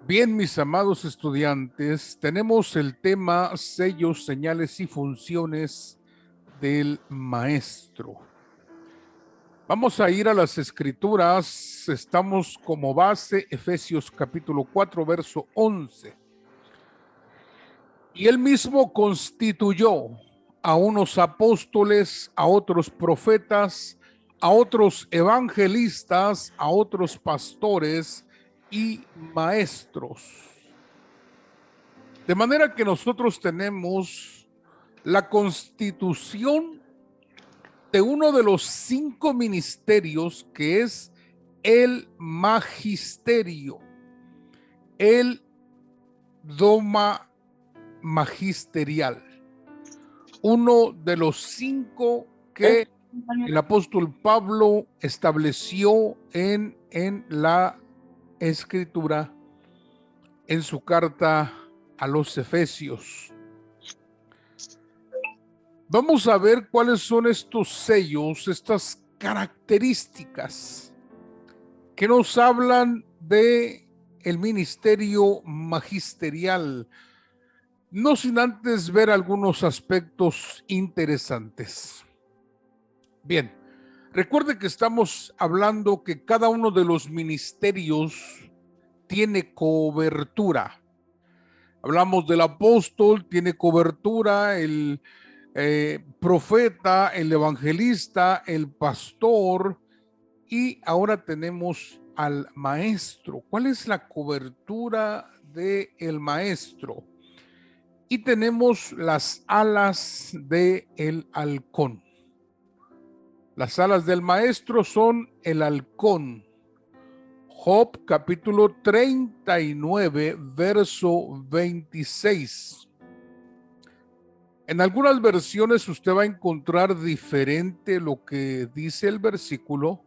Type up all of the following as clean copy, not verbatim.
Bien, mis amados estudiantes, tenemos el tema sellos, señales y funciones del maestro. Vamos a ir a las escrituras, estamos como base Efesios capítulo 4, verso 11. Y él mismo constituyó a unos apóstoles, a otros profetas, a otros evangelistas, a otros pastores y maestros. De manera que nosotros tenemos la constitución de uno de los 5 ministerios, que es el magisterio, el dogma magisterial, uno de los 5 que el apóstol Pablo estableció en la escritura en su carta a los Efesios. Vamos a ver cuáles son estos sellos, estas características que nos hablan de el ministerio magisterial, no sin antes ver algunos aspectos interesantes. Bien, recuerde que estamos hablando que cada uno de los ministerios tiene cobertura. Hablamos del apóstol, tiene cobertura, el profeta, el evangelista, el pastor, y ahora tenemos al maestro. ¿Cuál es la cobertura del maestro? Y tenemos las alas del halcón. Las alas del maestro son el halcón. Job capítulo 39, verso 26. En algunas versiones usted va a encontrar diferente lo que dice el versículo,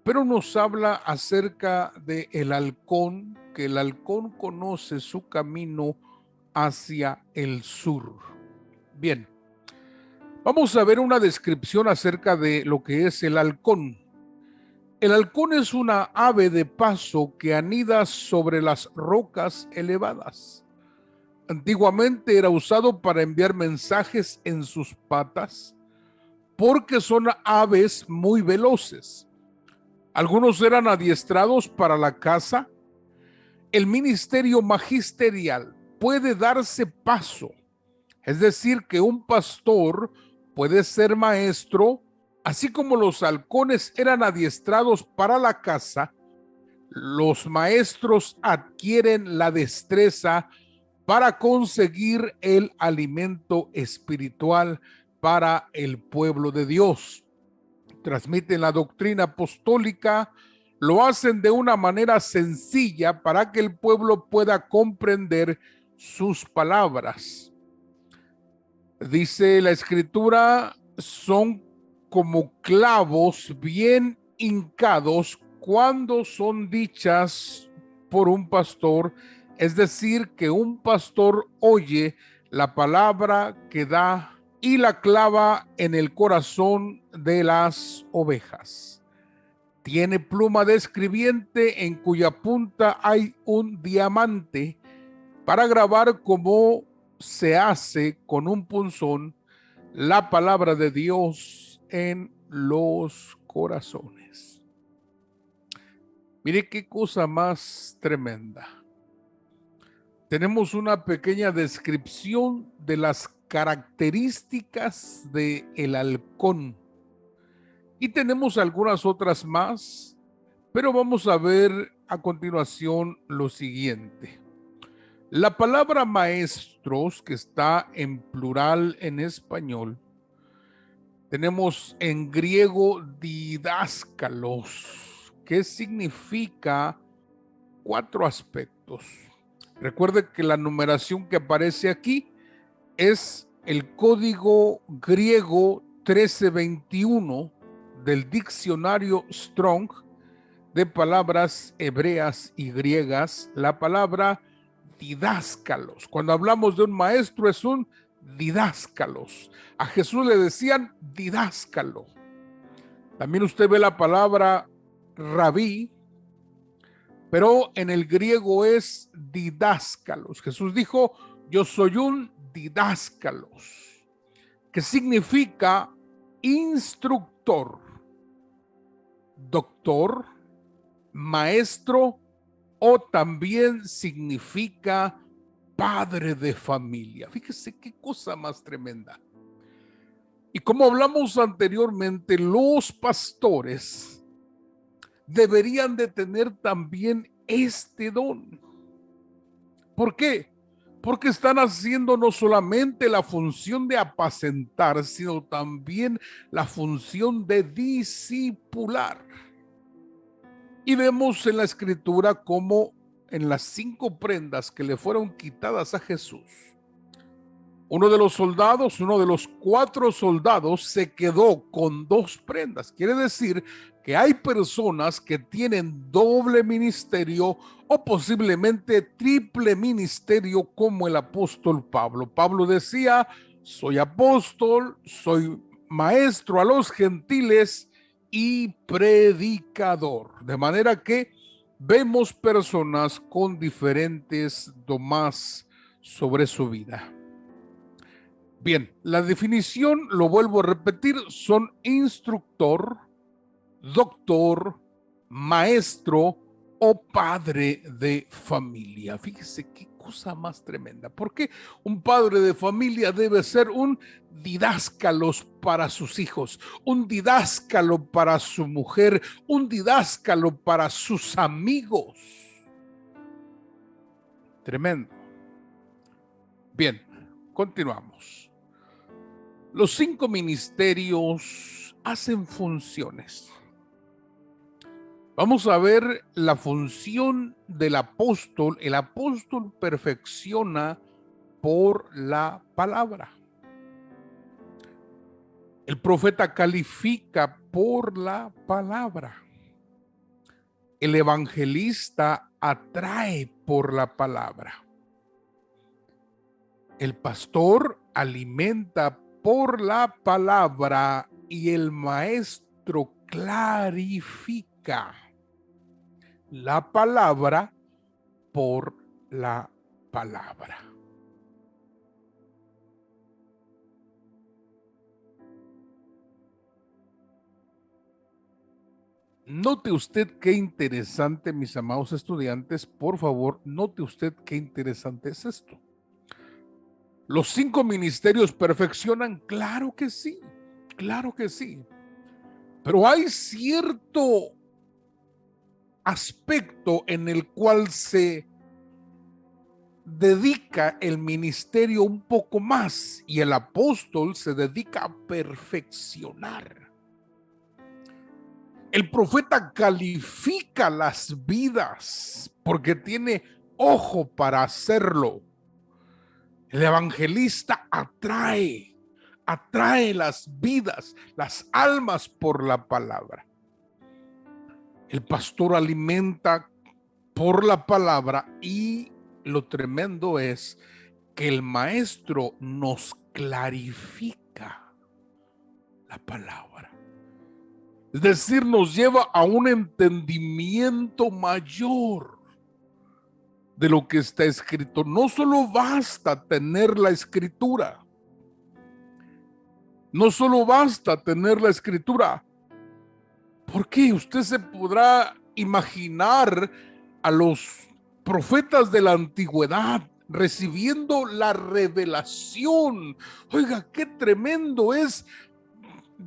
pero nos habla acerca de el halcón, que el halcón conoce su camino hacia el sur. Bien, vamos a ver una descripción acerca de lo que es el halcón. El halcón es una ave de paso que anida sobre las rocas elevadas. Antiguamente era usado para enviar mensajes en sus patas porque son aves muy veloces. Algunos eran adiestrados para la caza. El ministerio magisterial puede darse paso, es decir, que un pastor puede ser maestro, así como los halcones eran adiestrados para la caza. Los maestros adquieren la destreza para conseguir el alimento espiritual para el pueblo de Dios. Transmiten la doctrina apostólica, lo hacen de una manera sencilla para que el pueblo pueda comprender sus palabras. Dice la escritura, son como clavos bien hincados cuando son dichas por un pastor. Es decir, que un pastor oye la palabra que da y la clava en el corazón de las ovejas. Tiene pluma de escribiente en cuya punta hay un diamante para grabar como se hace con un punzón la palabra de Dios en los corazones. Mire qué cosa más tremenda. Tenemos una pequeña descripción de las características del halcón y tenemos algunas otras más, pero vamos a ver a continuación lo siguiente. La palabra maestros, que está en plural en español, tenemos en griego didáscalos, que significa 4 aspectos. Recuerde que la numeración que aparece aquí es el código griego 1321 del diccionario Strong de palabras hebreas y griegas. La palabra didáscalos, cuando hablamos de un maestro, es un didáscalos. A Jesús le decían didáscalo. También usted ve la palabra rabí, pero en el griego es didáscalos. Jesús dijo, yo soy un didáscalos, que significa instructor, doctor, maestro, o también significa padre de familia. Fíjese qué cosa más tremenda. Y como hablamos anteriormente, los pastores deberían de tener también este don. ¿Por qué? Porque están haciendo no solamente la función de apacentar, sino también la función de discipular. Y vemos en la escritura cómo en las 5 prendas que le fueron quitadas a Jesús, uno de los 4 soldados se quedó con 2 prendas. Quiere decir que hay personas que tienen doble ministerio o posiblemente triple ministerio, como el apóstol Pablo. Pablo decía, soy apóstol, soy maestro a los gentiles y predicador. De manera que vemos personas con diferentes domás sobre su vida. Bien, la definición, lo vuelvo a repetir, son instructor, doctor, maestro o padre de familia. Fíjese qué cosa más tremenda. Porque un padre de familia debe ser un didáscalo para sus hijos, un didáscalo para su mujer, un didáscalo para sus amigos. Tremendo. Bien, continuamos. Los 5 ministerios hacen funciones. Vamos a ver la función del apóstol. El apóstol perfecciona por la palabra. El profeta califica por la palabra. El evangelista atrae por la palabra. El pastor alimenta por la palabra y el maestro clarifica la palabra por la palabra. Note usted qué interesante, mis amados estudiantes, por favor, note usted qué interesante es esto. ¿Los 5 ministerios perfeccionan? Claro que sí, claro que sí. Pero hay cierto aspecto en el cual se dedica el ministerio un poco más y el apóstol se dedica a perfeccionar. El profeta califica las vidas porque tiene ojo para hacerlo. El evangelista atrae las vidas, las almas por la palabra. El pastor alimenta por la palabra y lo tremendo es que el maestro nos clarifica la palabra. Es decir, nos lleva a un entendimiento mayor de lo que está escrito. No solo basta tener la escritura. No solo basta tener la escritura. ¿Por qué? Usted se podrá imaginar a los profetas de la antigüedad recibiendo la revelación. Oiga, qué tremendo es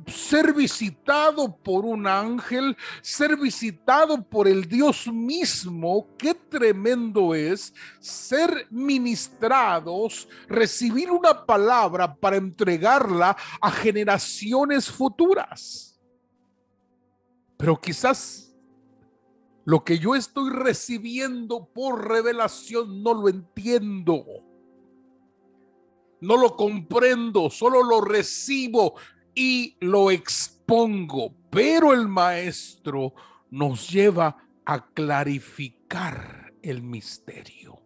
ser visitado por un ángel, ser visitado por el Dios mismo. Qué tremendo es ser ministrados, recibir una palabra para entregarla a generaciones futuras. Pero quizás lo que yo estoy recibiendo por revelación no lo entiendo, no lo comprendo, solo lo recibo y lo expongo, pero el maestro nos lleva a clarificar el misterio.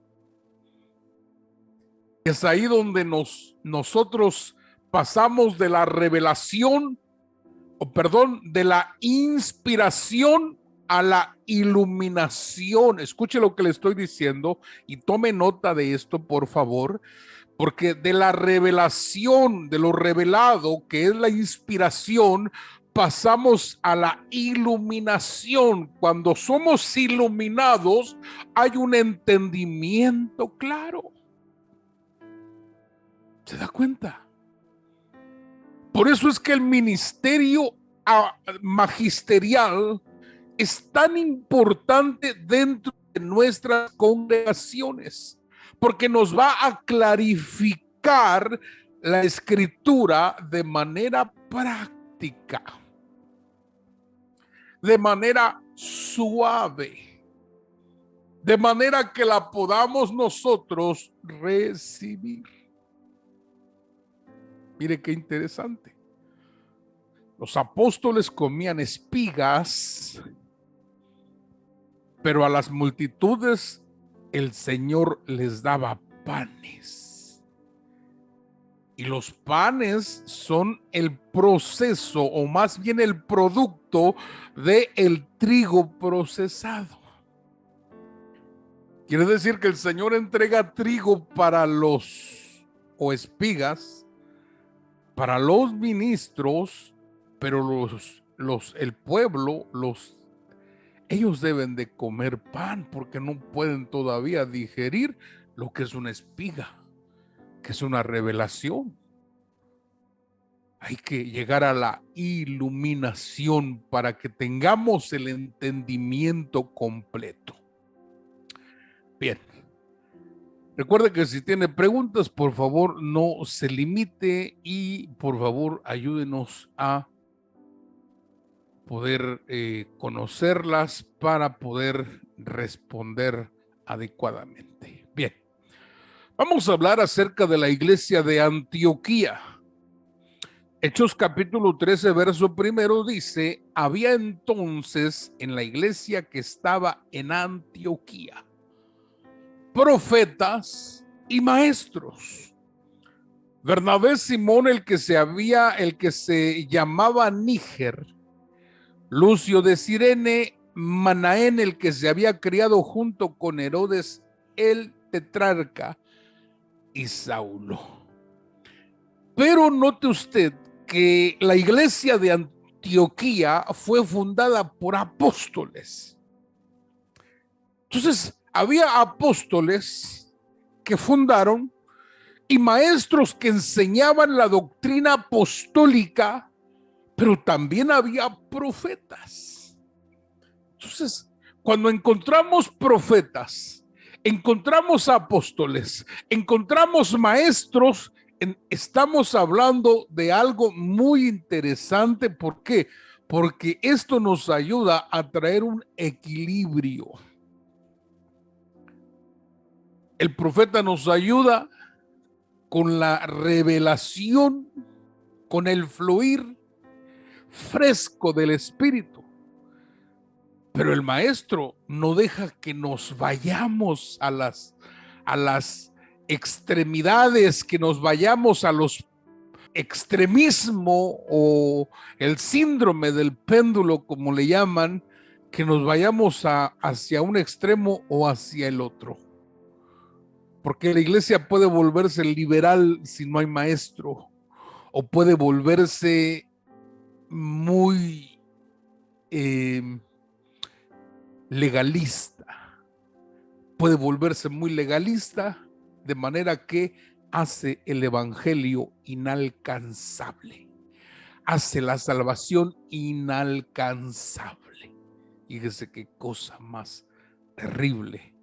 Es ahí donde nosotros pasamos de la revelación, de la inspiración a la iluminación. Escuche lo que le estoy diciendo y tome nota de esto, por favor, porque de la revelación, de lo revelado, que es la inspiración, pasamos a la iluminación. Cuando somos iluminados, hay un entendimiento claro. ¿Se da cuenta? Por eso es que el ministerio magisterial es tan importante dentro de nuestras congregaciones, porque nos va a clarificar la escritura de manera práctica, de manera suave, de manera que la podamos nosotros recibir. Mire qué interesante. Los apóstoles comían espigas, pero a las multitudes el Señor les daba panes. Y los panes son el proceso, o más bien el producto del trigo procesado. Quiere decir que el Señor entrega trigo para o espigas, para los ministros, pero el pueblo, ellos deben de comer pan porque no pueden todavía digerir lo que es una espiga, que es una revelación. Hay que llegar a la iluminación para que tengamos el entendimiento completo. Bien. Recuerde que si tiene preguntas, por favor, no se limite y por favor ayúdenos a poder conocerlas para poder responder adecuadamente. Bien, vamos a hablar acerca de la iglesia de Antioquía. Hechos capítulo 13, verso primero dice: había entonces en la iglesia que estaba en Antioquía profetas y maestros. Bernabé, Simón, el que se llamaba Níger, Lucio de Cirene, Manaén, el que se había criado junto con Herodes el tetrarca, y Saulo. Pero note usted que la iglesia de Antioquía fue fundada por apóstoles. Entonces, había apóstoles que fundaron y maestros que enseñaban la doctrina apostólica, pero también había profetas. Entonces, cuando encontramos profetas, encontramos apóstoles, encontramos maestros, estamos hablando de algo muy interesante. ¿Por qué? Porque esto nos ayuda a traer un equilibrio. El profeta nos ayuda con la revelación, con el fluir fresco del Espíritu. Pero el maestro no deja que nos vayamos a las extremidades, que nos vayamos a los extremismo o el síndrome del péndulo, como le llaman, que nos vayamos hacia un extremo o hacia el otro. Porque la iglesia puede volverse liberal si no hay maestro, o puede volverse muy legalista. Puede volverse muy legalista, de manera que hace el evangelio inalcanzable, hace la salvación inalcanzable. Fíjese qué cosa más terrible.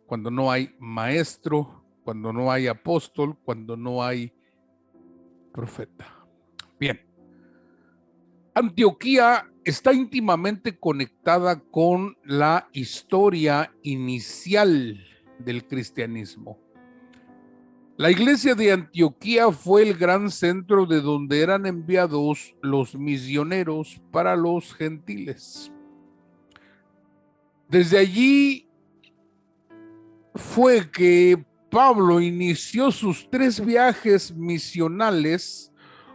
Cuando no hay maestro, cuando no hay apóstol, cuando no hay profeta. Bien. Antioquía está íntimamente conectada con la historia inicial del cristianismo. La iglesia de Antioquía fue el gran centro de donde eran enviados los misioneros para los gentiles. Desde allí fue que Pablo inició sus 3 viajes misionales.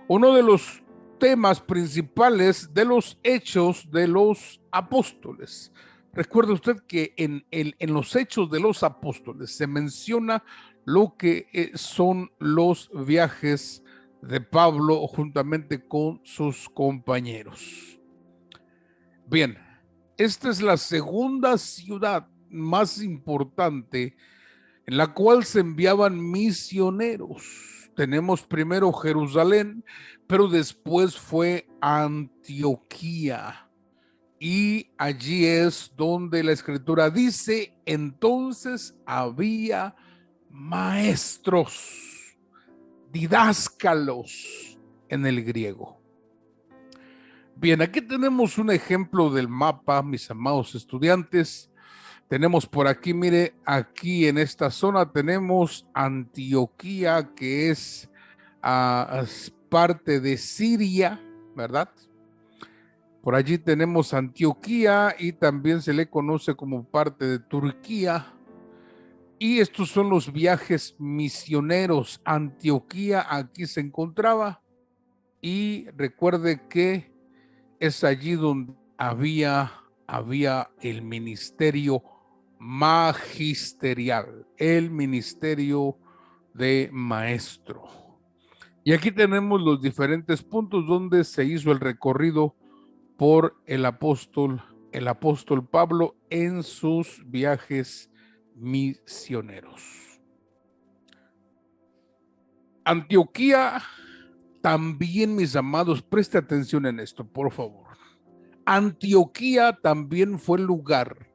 Uno de los temas principales de los Hechos de los Apóstoles. Recuerde usted que en los Hechos de los Apóstoles se menciona lo que son los viajes de Pablo juntamente con sus compañeros. Bien, esta es la segunda ciudad más importante en la cual se enviaban misioneros. Tenemos primero Jerusalén, pero después fue Antioquía. Y allí es donde la escritura dice, entonces había maestros, didáscalos en el griego. Bien, aquí tenemos un ejemplo del mapa, mis amados estudiantes. Tenemos por aquí, mire, aquí en esta zona tenemos Antioquía, que es parte de Siria, ¿verdad? Por allí tenemos Antioquía y también se le conoce como parte de Turquía. Y estos son los viajes misioneros. Antioquía aquí se encontraba y recuerde que es allí donde había el ministerio magisterial, el ministerio de maestro. Y aquí tenemos los diferentes puntos donde se hizo el recorrido por el apóstol Pablo en sus viajes misioneros. Antioquía también, mis amados, preste atención en esto, por favor. Antioquía también fue el lugar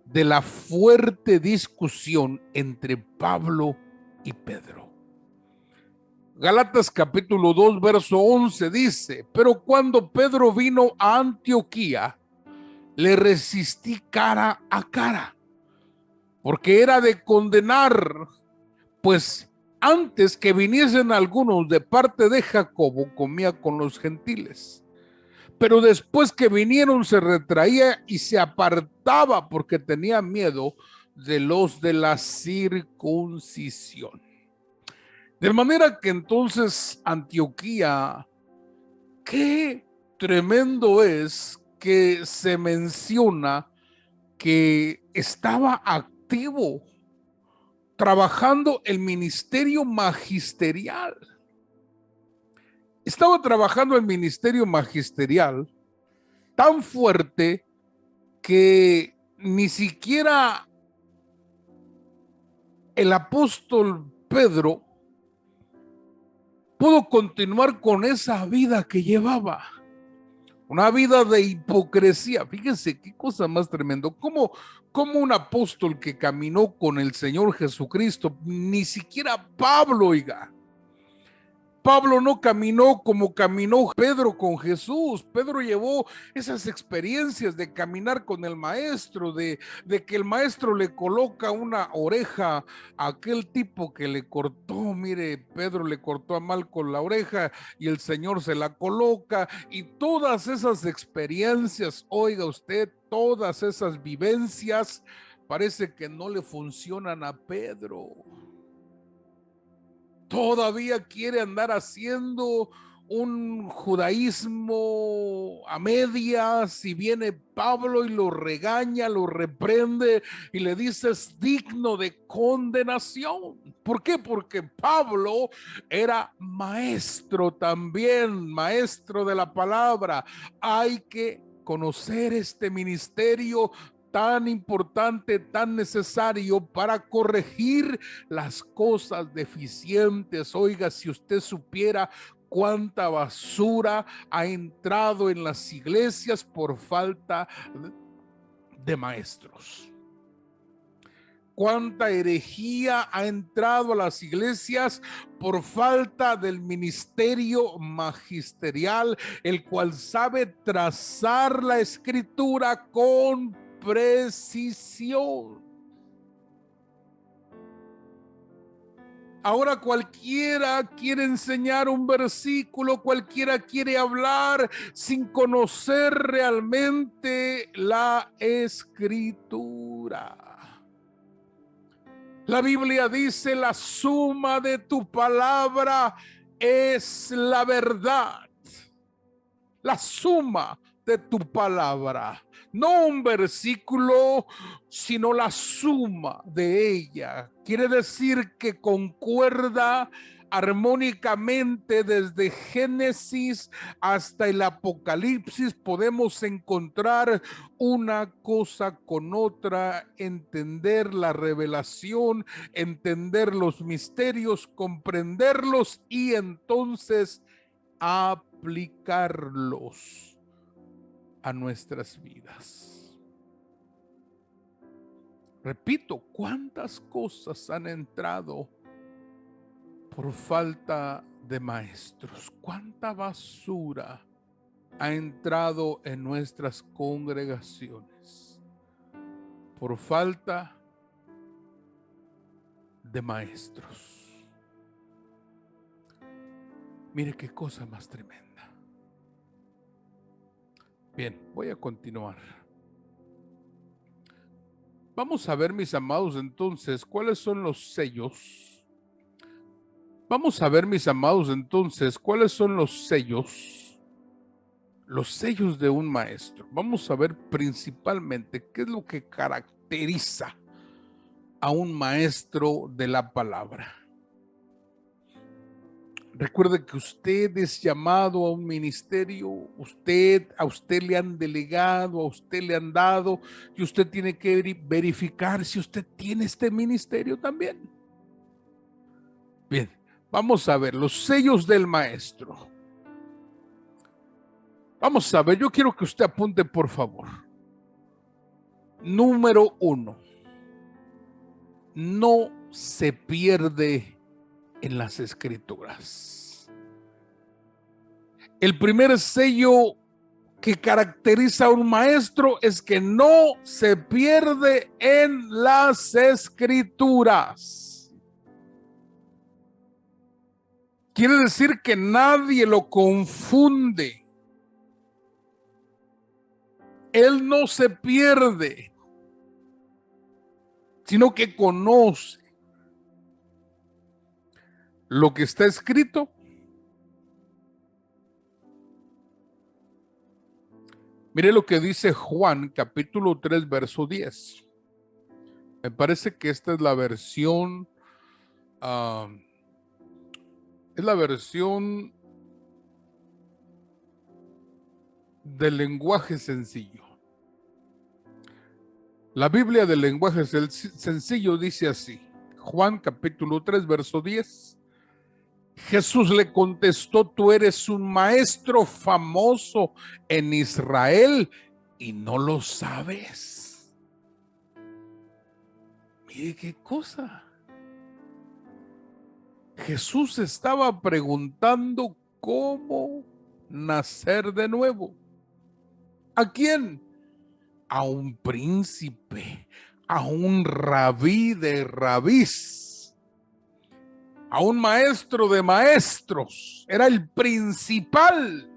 de la fuerte discusión entre Pablo y Pedro. Gálatas capítulo 2, verso 11 dice, pero cuando Pedro vino a Antioquía, le resistí cara a cara, porque era de condenar, pues antes que viniesen algunos de parte de Jacobo, comía con los gentiles. Pero después que vinieron se retraía y se apartaba porque tenía miedo de los de la circuncisión. De manera que entonces Antioquía, qué tremendo es que se menciona que estaba activo trabajando el ministerio magisterial. Estaba trabajando el ministerio magisterial tan fuerte que ni siquiera el apóstol Pedro pudo continuar con esa vida que llevaba. Una vida de hipocresía. Fíjense qué cosa más tremendo. ¿Cómo un apóstol que caminó con el Señor Jesucristo, ni siquiera Pablo, oiga? Pablo no caminó como caminó Pedro con Jesús. Pedro llevó esas experiencias de caminar con el maestro, de que el maestro le coloca una oreja a aquel tipo que le cortó. Mire, Pedro le cortó a Malco la oreja y el Señor se la coloca. Y todas esas experiencias, oiga usted, todas esas vivencias, parece que no le funcionan a Pedro. Todavía quiere andar haciendo un judaísmo a medias y viene Pablo y lo regaña, lo reprende y le dice es digno de condenación. ¿Por qué? Porque Pablo era maestro también, maestro de la palabra. Hay que conocer este ministerio tan importante, tan necesario para corregir las cosas deficientes. Oiga, si usted supiera cuánta basura ha entrado en las iglesias por falta de maestros. Cuánta herejía ha entrado a las iglesias por falta del ministerio magisterial, el cual sabe trazar la escritura con precisión. Ahora cualquiera quiere enseñar un versículo, cualquiera quiere hablar sin conocer realmente la escritura. La Biblia dice, la suma de tu palabra es la verdad. la suma de tu palabra. No un versículo, sino la suma de ella. Quiere decir que concuerda armónicamente desde Génesis hasta el Apocalipsis. Podemos encontrar una cosa con otra, entender la revelación, entender los misterios, comprenderlos y entonces aplicarlos a nuestras vidas. Repito, ¿cuántas cosas han entrado por falta de maestros? ¿Cuánta basura ha entrado en nuestras congregaciones por falta de maestros? Mire qué cosa más tremenda. Bien, voy a continuar. Vamos a ver, mis amados, entonces, ¿cuáles son los sellos? Vamos a ver, mis amados, entonces, ¿cuáles son los sellos? Los sellos de un maestro. Vamos a ver principalmente qué es lo que caracteriza a un maestro de la palabra. Recuerde que usted es llamado a un ministerio, a usted le han delegado, a usted le han dado, y usted tiene que verificar si usted tiene este ministerio también. Bien, vamos a ver los sellos del maestro. Vamos a ver, yo quiero que usted apunte, por favor. Número 1. No se pierde en las escrituras. El primer sello que caracteriza a un maestro es que no se pierde en las escrituras. Quiere decir que nadie lo confunde. Él no se pierde, sino que conoce lo que está escrito. Mire lo que dice Juan, capítulo 3, verso 10. Me parece que esta es la versión, del lenguaje sencillo. La Biblia del lenguaje sencillo dice así. Juan, capítulo 3, verso 10. Jesús le contestó: tú eres un maestro famoso en Israel y no lo sabes. Mire qué cosa. Jesús estaba preguntando cómo nacer de nuevo. ¿A quién? A un príncipe, a un rabí de rabís, a un maestro de maestros. Era el principal.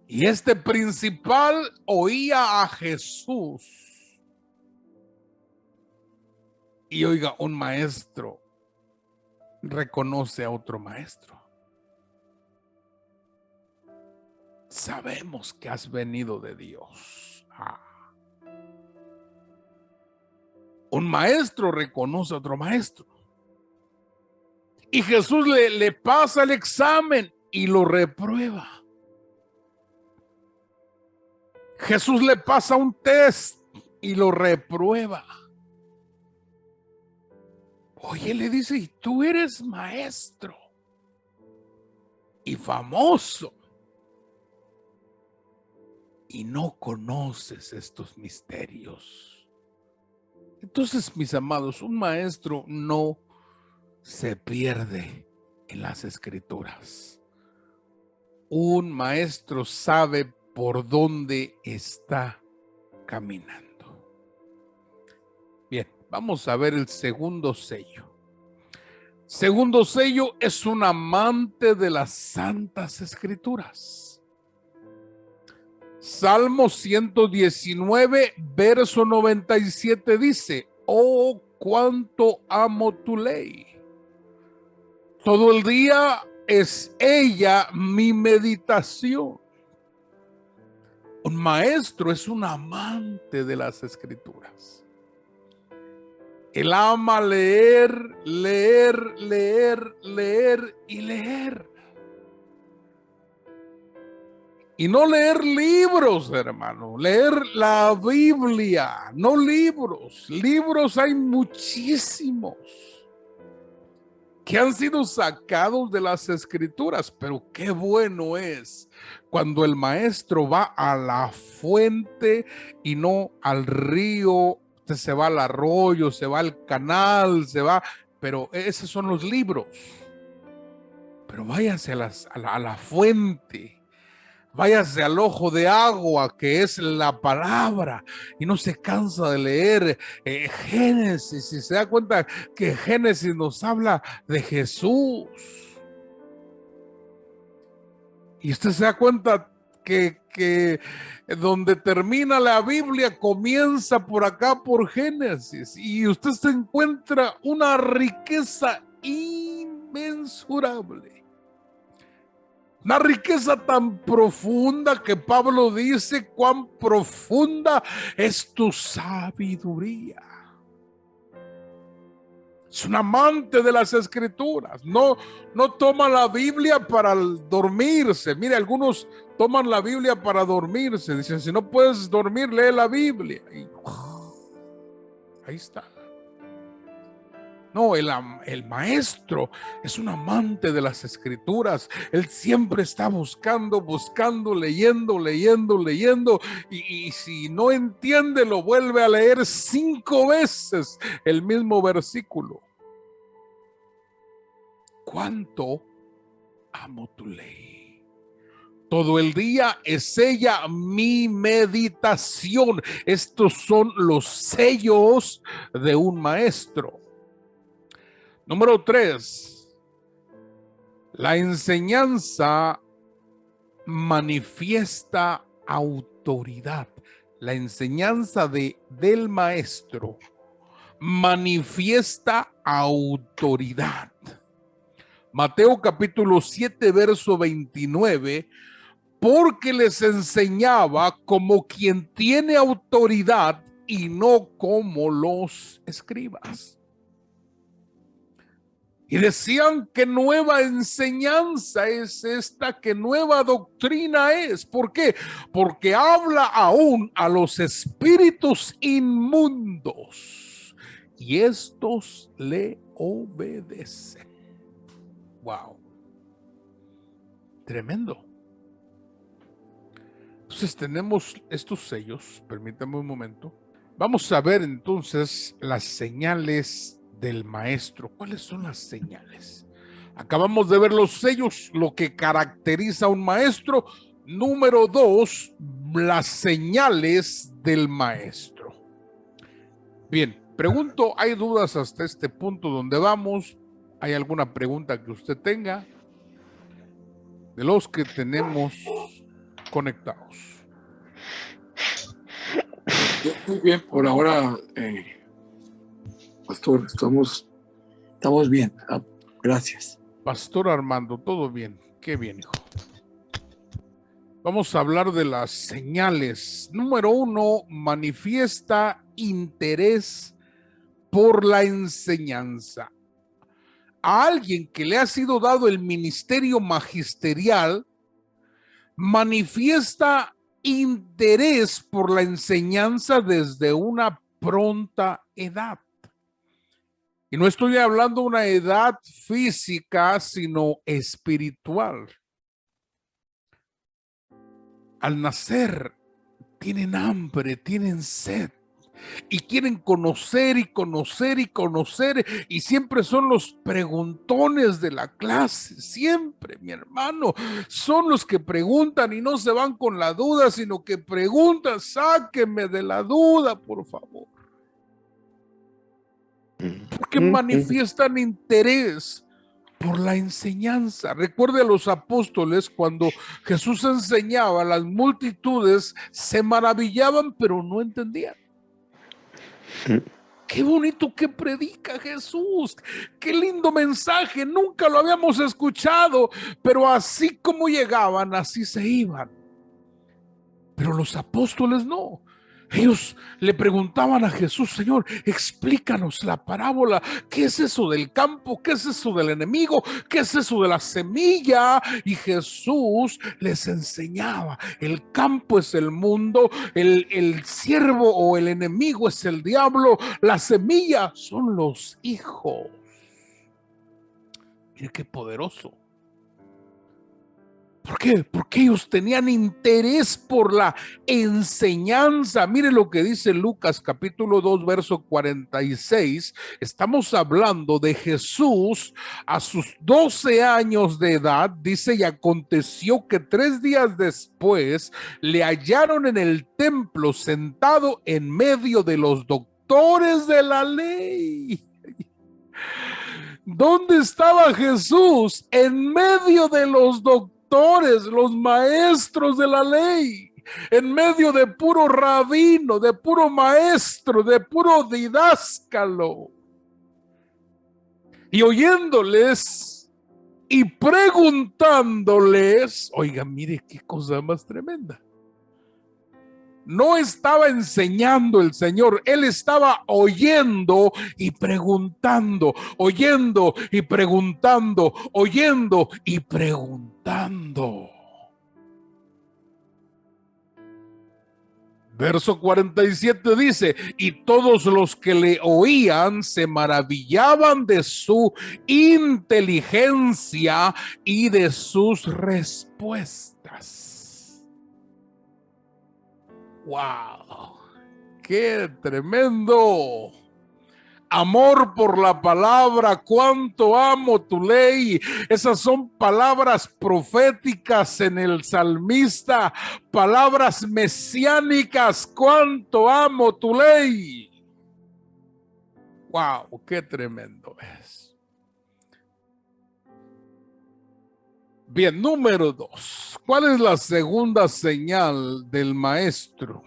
Y este principal oía a Jesús. Y oiga, un maestro reconoce a otro maestro. Sabemos que has venido de Dios. Un maestro reconoce a otro maestro. Y Jesús le pasa el examen y lo reprueba. Jesús le pasa un test y lo reprueba. Oye, le dice: y tú eres maestro y famoso y no conoces estos misterios. Entonces, mis amados, un maestro no se pierde en las escrituras. Un maestro sabe por dónde está caminando. Bien, vamos a ver el segundo sello. Segundo sello es un amante de las santas escrituras. Salmo 119, verso 97 dice: oh, cuánto amo tu ley. Todo el día es ella mi meditación. Un maestro es un amante de las escrituras. Él ama leer, leer, leer, leer y leer. Y no leer libros, hermano, leer la Biblia, no libros. Libros hay muchísimos que han sido sacados de las escrituras, pero qué bueno es cuando el maestro va a la fuente y no al río, se va al arroyo, se va al canal, pero esos son los libros. Pero váyase a la fuente. Váyase al ojo de agua que es la palabra y no se cansa de leer Génesis y se da cuenta que Génesis nos habla de Jesús. Y usted se da cuenta que donde termina la Biblia comienza por acá por Génesis y usted se encuentra una riqueza inmensurable. Una riqueza tan profunda que Pablo dice, cuán profunda es tu sabiduría. Es un amante de las escrituras. No toma la Biblia para dormirse. Mire, algunos toman la Biblia para dormirse. Dicen, si no puedes dormir, lee la Biblia. Y, ahí está. No, el maestro es un amante de las escrituras. Él siempre está buscando, leyendo. Y si no entiende, lo vuelve a leer 5 veces el mismo versículo. ¿Cuánto amo tu ley? Todo el día es ella mi meditación. Estos son los sellos de un maestro. Número 3, la enseñanza manifiesta autoridad. La enseñanza del maestro manifiesta autoridad. Mateo capítulo 7, verso 29, porque les enseñaba como quien tiene autoridad y no como los escribas. Y decían que nueva enseñanza es esta, que nueva doctrina es. ¿Por qué? Porque habla aún a los espíritus inmundos y estos le obedecen. Wow. Tremendo. Entonces tenemos estos sellos. Permítame un momento. Vamos a ver entonces las señales del maestro. ¿Cuáles son las señales? Acabamos de ver los sellos, lo que caracteriza a un maestro. Número 2, las señales del maestro. Bien, pregunto, ¿hay dudas hasta este punto donde vamos? ¿Hay alguna pregunta que usted tenga? De los que tenemos conectados. Muy bien, por ahora, pastor, estamos bien. Gracias. Pastor Armando, todo bien. Qué bien, hijo. Vamos a hablar de las señales. Número 1, manifiesta interés por la enseñanza. A alguien que le ha sido dado el ministerio magisterial, manifiesta interés por la enseñanza desde una pronta edad. Y no estoy hablando de una edad física, sino espiritual. Al nacer, tienen hambre, tienen sed. Y quieren conocer y conocer y conocer. Y siempre son los preguntones de la clase. Siempre, mi hermano. Son los que preguntan y no se van con la duda, sino que preguntan, sáquenme de la duda, por favor. Porque manifiestan interés por la enseñanza. Recuerde a los apóstoles cuando Jesús enseñaba, las multitudes se maravillaban, pero no entendían. Qué bonito que predica Jesús, qué lindo mensaje, nunca lo habíamos escuchado, pero así como llegaban, así se iban. Pero los apóstoles no. Ellos le preguntaban a Jesús: Señor, explícanos la parábola. ¿Qué es eso del campo? ¿Qué es eso del enemigo? ¿Qué es eso de la semilla? Y Jesús les enseñaba: el campo es el mundo, el siervo o el enemigo es el diablo, la semilla son los hijos. Mire qué poderoso. ¿Por qué? Porque ellos tenían interés por la enseñanza. Mire lo que dice Lucas capítulo 2, verso 46. Estamos hablando de Jesús a sus 12 años de edad. Dice: y aconteció que 3 días después le hallaron en el templo sentado en medio de los doctores de la ley. ¿Dónde estaba Jesús? En medio de los doctores, los maestros de la ley, en medio de puro rabino, de puro maestro, de puro didáscalo. Y oyéndoles y preguntándoles, oiga, mire qué cosa más tremenda. No estaba enseñando el Señor, Él estaba oyendo y preguntando, oyendo y preguntando, oyendo y preguntando. Verso 47 dice: y todos los que le oían se maravillaban de su inteligencia y de sus respuestas. ¡Wow! ¡Qué tremendo! Amor por la palabra, cuánto amo tu ley. Esas son palabras proféticas en el salmista, palabras mesiánicas, cuánto amo tu ley. ¡Wow! ¡Qué tremendo es! Bien, número 2. ¿Cuál es la segunda señal del maestro?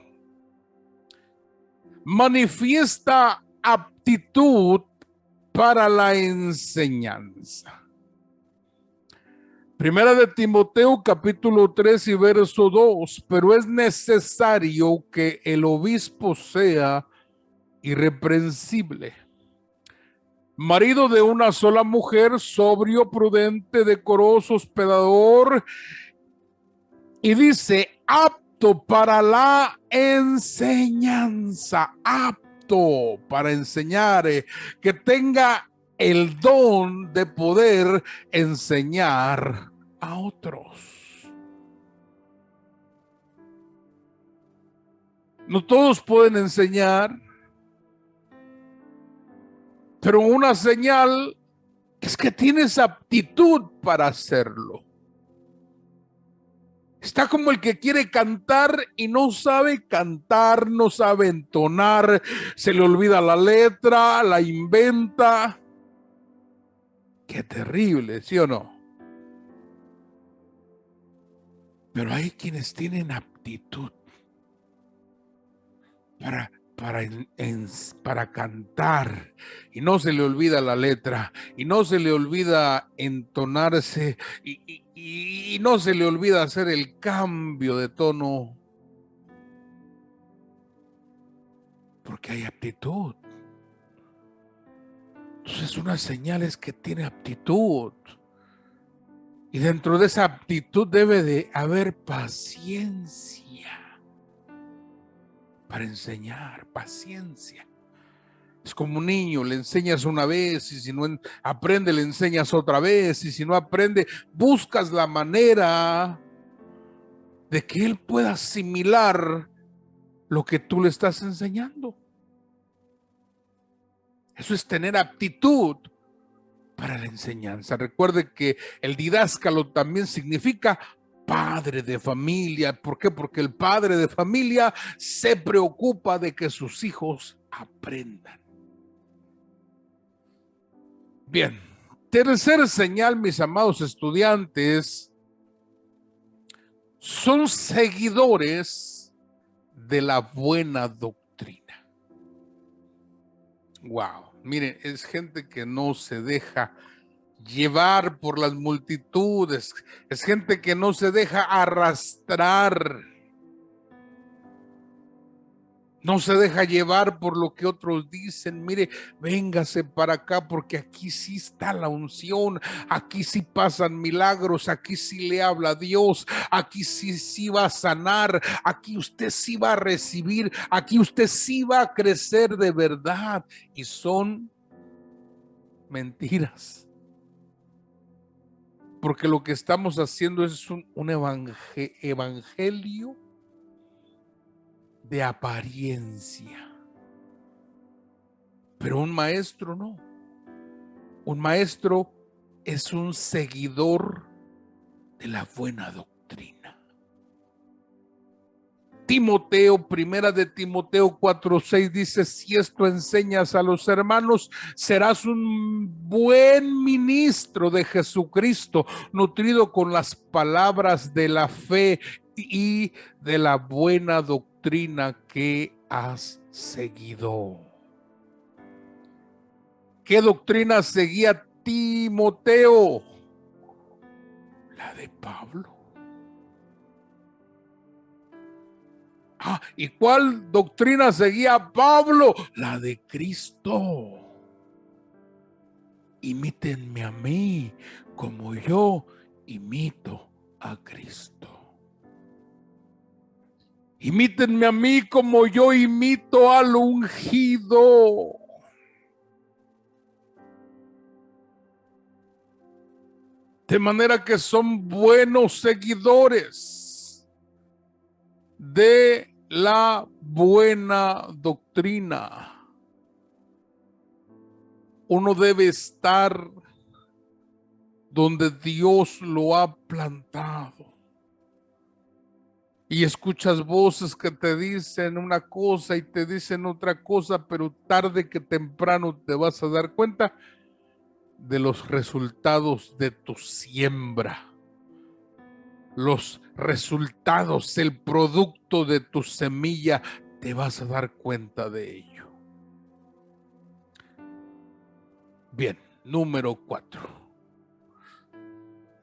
Manifiesta aptitud para la enseñanza. Primera de Timoteo capítulo 3 y verso 2. Pero es necesario que el obispo sea irreprensible, marido de una sola mujer, sobrio, prudente, decoroso, hospedador, y dice: apto para la enseñanza, apto para enseñar, que tenga el don de poder enseñar a otros. No todos pueden enseñar, pero una señal es que tienes aptitud para hacerlo. Está como el que quiere cantar y no sabe cantar, no sabe entonar, se le olvida la letra, la inventa. Qué terrible, ¿sí o no? Pero hay quienes tienen aptitud para cantar y no se le olvida la letra y no se le olvida entonarse y no se le olvida hacer el cambio de tono, porque hay aptitud. Entonces una señal es que tiene aptitud, y dentro de esa aptitud debe de haber paciencia para enseñar, paciencia. Es como un niño, le enseñas una vez y si no aprende, le enseñas otra vez, y si no aprende, buscas la manera de que él pueda asimilar lo que tú le estás enseñando. Eso es tener aptitud para la enseñanza. Recuerde que el didáscalo también significa padre de familia. ¿Por qué? Porque el padre de familia se preocupa de que sus hijos aprendan. Bien, tercer señal, mis amados estudiantes, son seguidores de la buena doctrina. Wow, miren, es gente que no se deja llevar por las multitudes, es gente que no se deja arrastrar, no se deja llevar por lo que otros dicen. Mire, véngase para acá porque aquí sí está la unción, aquí sí pasan milagros, aquí sí le habla a Dios, aquí sí va a sanar, aquí usted sí va a recibir, aquí usted sí va a crecer de verdad. Y son mentiras. Porque lo que estamos haciendo es un evangelio de apariencia. Pero un maestro no. Un maestro es un seguidor de la buena doctrina. Timoteo, primera de Timoteo 4:6 dice: si esto enseñas a los hermanos, serás un buen ministro de Jesucristo, nutrido con las palabras de la fe y de la buena doctrina que has seguido. ¿Qué doctrina seguía Timoteo? La de Pablo. ¿Y cuál doctrina seguía Pablo? La de Cristo. Imítenme a mí como yo imito a Cristo. Imítenme a mí como yo imito al ungido. De manera que son buenos seguidores de la buena doctrina. Uno debe estar donde Dios lo ha plantado. Y escuchas voces que te dicen una cosa y te dicen otra cosa, pero tarde que temprano te vas a dar cuenta de los resultados de tu siembra. Los resultados, el producto de tu semilla, te vas a dar cuenta de ello. Bien, número 4.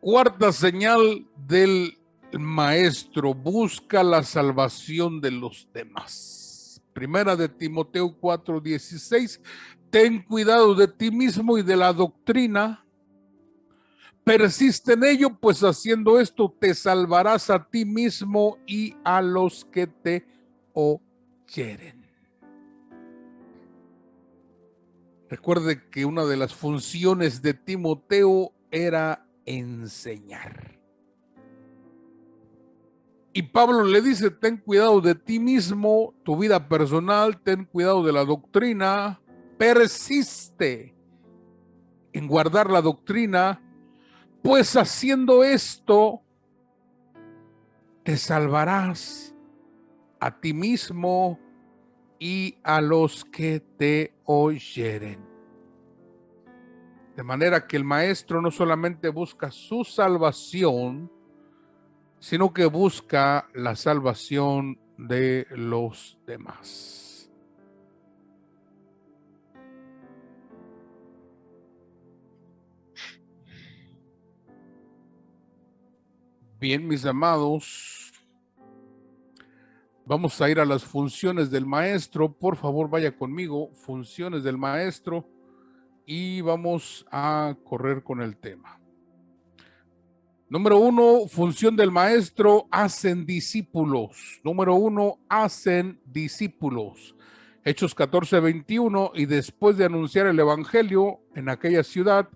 Cuarta señal del maestro: busca la salvación de los demás. Primera de Timoteo 4:16, ten cuidado de ti mismo y de la doctrina. Persiste en ello, pues haciendo esto te salvarás a ti mismo y a los que te oyeren. Recuerde que una de las funciones de Timoteo era enseñar. Y Pablo le dice: ten cuidado de ti mismo, tu vida personal, ten cuidado de la doctrina, persiste en guardar la doctrina, pues haciendo esto te salvarás a ti mismo y a los que te oyeren. De manera que el maestro no solamente busca su salvación, sino que busca la salvación de los demás. Bien, mis amados, vamos a ir a las funciones del maestro. Por favor, vaya conmigo, funciones del maestro, y vamos a correr con el tema. Número 1, función del maestro: hacen discípulos. Número 1, hacen discípulos. Hechos 14:21, y después de anunciar el evangelio en aquella ciudad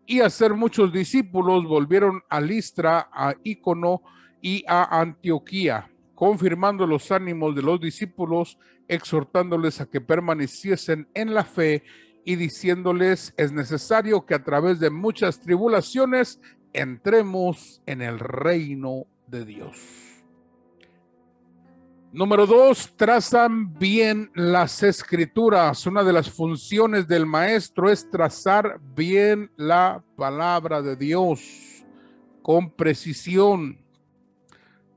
y hacer muchos discípulos, volvieron a Listra, a Ícono y a Antioquía, confirmando los ánimos de los discípulos, exhortándoles a que permaneciesen en la fe y diciéndoles: es necesario que a través de muchas tribulaciones entremos en el reino de Dios. Número 2, trazan bien las escrituras. Una de las funciones del maestro es trazar bien la palabra de Dios con precisión.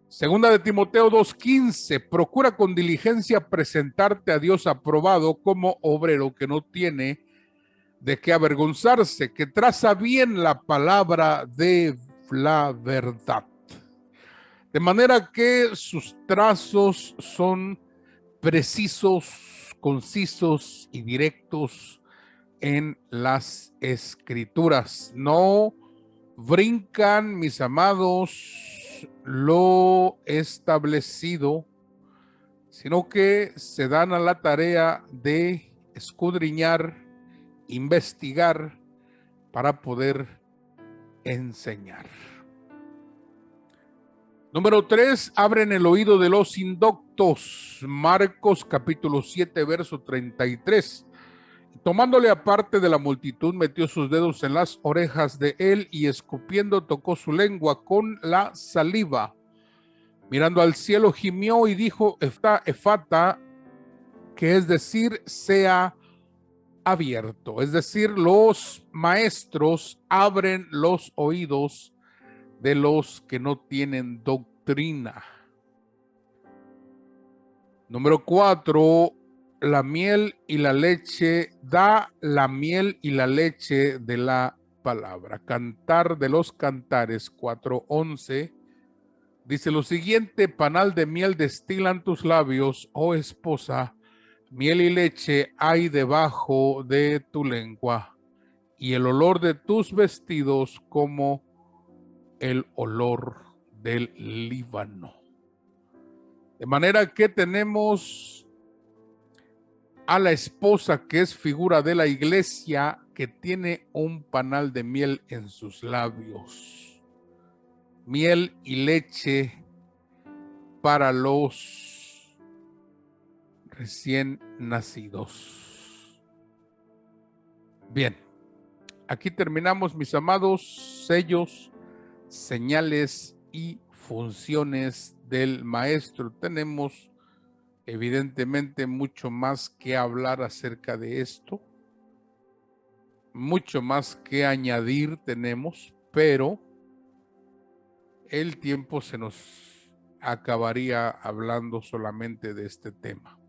Segunda de Timoteo 2:15, procura con diligencia presentarte a Dios aprobado como obrero que no tiene de qué avergonzarse, que traza bien la palabra de la verdad. De manera que sus trazos son precisos, concisos y directos en las escrituras. No brincan, mis amados, lo establecido, sino que se dan a la tarea de escudriñar, investigar para poder enseñar. Número 3, abren el oído de los indoctos. Marcos capítulo 7, verso 33. Tomándole aparte de la multitud, metió sus dedos en las orejas de él y escupiendo tocó su lengua con la saliva. Mirando al cielo gimió y dijo, efata, que es decir, sea abierto. Es decir, los maestros abren los oídos de los que no tienen doctrina. Número 4, la miel y la leche, da la miel y la leche de la palabra. Cantar de los Cantares 4:11 dice lo siguiente: panal de miel destilan tus labios, oh esposa, miel y leche hay debajo de tu lengua, y el olor de tus vestidos como el olor del Líbano. De manera que tenemos a la esposa, que es figura de la iglesia, que tiene un panal de miel en sus labios. Miel y leche para los recién nacidos. Bien, aquí terminamos, mis amados, sellos, señales y funciones del maestro. Tenemos evidentemente mucho más que hablar acerca de esto, mucho más que añadir tenemos, pero el tiempo se nos acabaría hablando solamente de este tema.